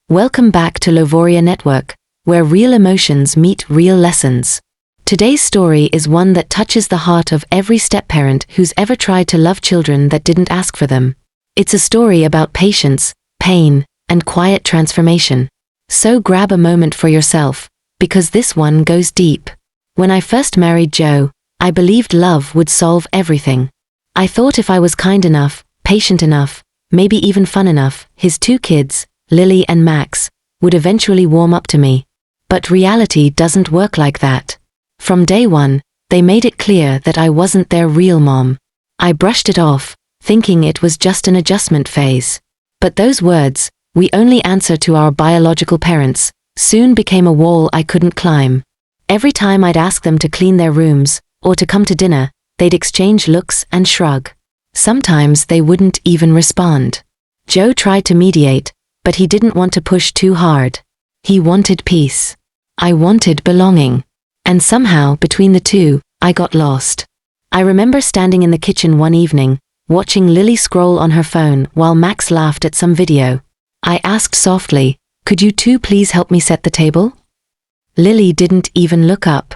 Welcome back to Lovoria Network, where real emotions meet real lessons. Today's story is one that touches the heart of every step-parent who's ever tried to love children that didn't ask for them. It's a story about patience, pain, and quiet transformation. So grab a moment for yourself, because this one goes deep. When I first married Joe, I believed love would solve everything. I thought if I was kind enough, patient enough, maybe even fun enough, his two kids, Lily and Max, would eventually warm up to me. But reality doesn't work like that. From day one, they made it clear that I wasn't their real mom. I brushed it off, thinking it was just an adjustment phase. But those words, "we only answer to our biological parents," soon became a wall I couldn't climb. Every time I'd ask them to clean their rooms, or to come to dinner, they'd exchange looks and shrug. Sometimes they wouldn't even respond. Joe tried to mediate, but he didn't want to push too hard. He wanted peace. I wanted belonging. And somehow, between the two, I got lost. I remember standing in the kitchen one evening, watching Lily scroll on her phone while Max laughed at some video. I asked softly, "Could you two please help me set the table?" Lily didn't even look up.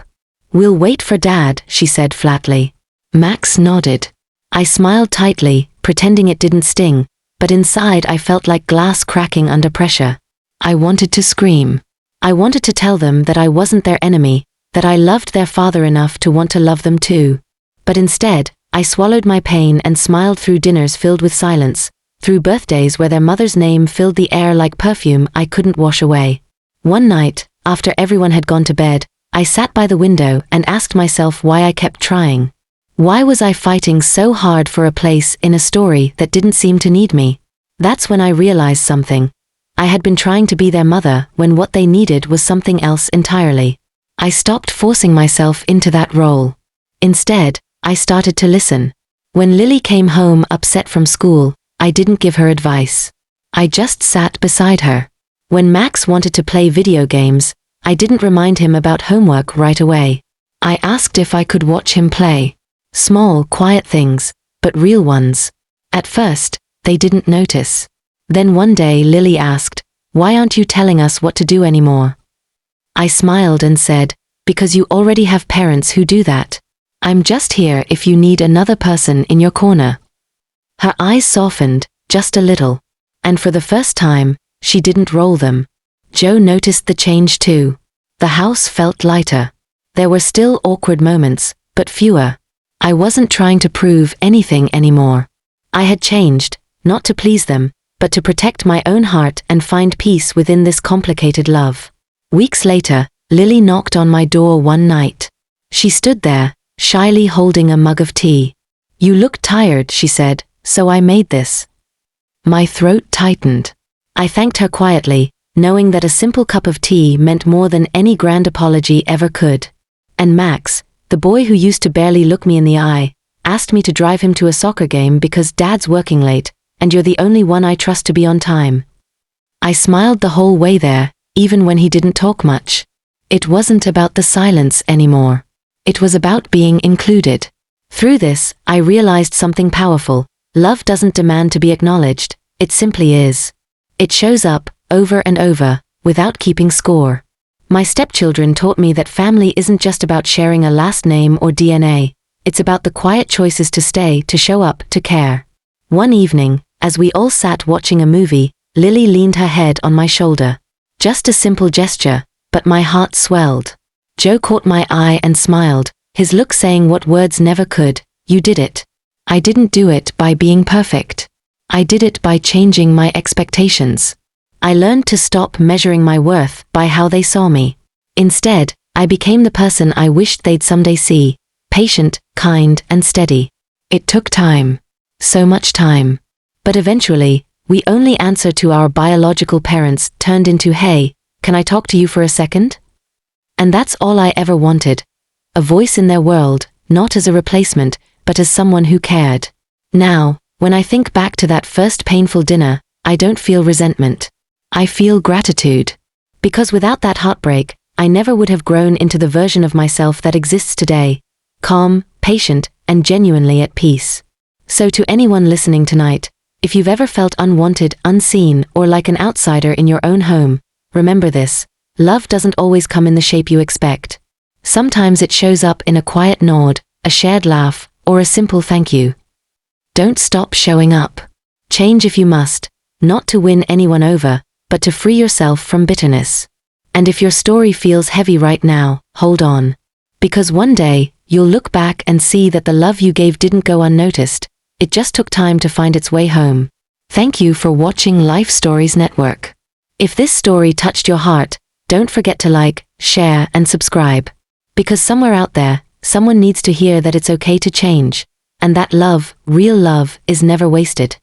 "We'll wait for Dad," she said flatly. Max nodded. I smiled tightly, pretending it didn't sting, but inside I felt like glass cracking under pressure. I wanted to scream. I wanted to tell them that I wasn't their enemy, that I loved their father enough to want to love them too. But instead, I swallowed my pain and smiled through dinners filled with silence, through birthdays where their mother's name filled the air like perfume I couldn't wash away. One night, after everyone had gone to bed, I sat by the window and asked myself why I kept trying. Why was I fighting so hard for a place in a story that didn't seem to need me? That's when I realized something. I had been trying to be their mother when what they needed was something else entirely. I stopped forcing myself into that role. Instead, I started to listen. When Lily came home upset from school, I didn't give her advice. I just sat beside her. When Max wanted to play video games, I didn't remind him about homework right away. I asked if I could watch him play. Small, quiet things, but real ones. At first, they didn't notice. Then one day Lily asked, "Why aren't you telling us what to do anymore?" I smiled and said, "Because you already have parents who do that. I'm just here if you need another person in your corner." Her eyes softened, just a little. And for the first time, she didn't roll them. Joe noticed the change too. The house felt lighter. There were still awkward moments, but fewer. I wasn't trying to prove anything anymore. I had changed, not to please them, but to protect my own heart and find peace within this complicated love. Weeks later, Lily knocked on my door one night. She stood there, shyly holding a mug of tea. "You look tired," she said, "so I made this." My throat tightened. I thanked her quietly, knowing that a simple cup of tea meant more than any grand apology ever could. And Max, the boy who used to barely look me in the eye, asked me to drive him to a soccer game because Dad's working late, and you're the only one I trust to be on time. I smiled the whole way there, even when he didn't talk much. It wasn't about the silence anymore. It was about being included. Through this, I realized something powerful. Love doesn't demand to be acknowledged, it simply is. It shows up, over and over, without keeping score. My stepchildren taught me that family isn't just about sharing a last name or DNA. It's about the quiet choices to stay, to show up, to care. One evening, as we all sat watching a movie, Lily leaned her head on my shoulder. Just a simple gesture, but my heart swelled. Joe caught my eye and smiled, his look saying what words never could, "You did it." I didn't do it by being perfect. I did it by changing my expectations. I learned to stop measuring my worth by how they saw me. Instead, I became the person I wished they'd someday see, patient, kind, and steady. It took time. So much time. But eventually, "we only answer to our biological parents" turned into, "Hey, can I talk to you for a second?" And that's all I ever wanted. A voice in their world, not as a replacement, but as someone who cared. Now, when I think back to that first painful dinner, I don't feel resentment. I feel gratitude. Because without that heartbreak, I never would have grown into the version of myself that exists today. Calm, patient, and genuinely at peace. So to anyone listening tonight, If you've ever felt unwanted, unseen, or like an outsider in your own home, remember this: love doesn't always come in the shape you expect. Sometimes it shows up in a quiet nod, a shared laugh, or a simple thank you. Don't stop showing up. Change if you must, not to win anyone over, but to free yourself from bitterness. And if your story feels heavy right now, hold on. Because one day, you'll look back and see that the love you gave didn't go unnoticed. It just took time to find its way home. Thank you for watching Life Stories Network. If this story touched your heart, don't forget to like, share, and subscribe. Because somewhere out there, someone needs to hear that it's okay to change, and that love, real love, is never wasted.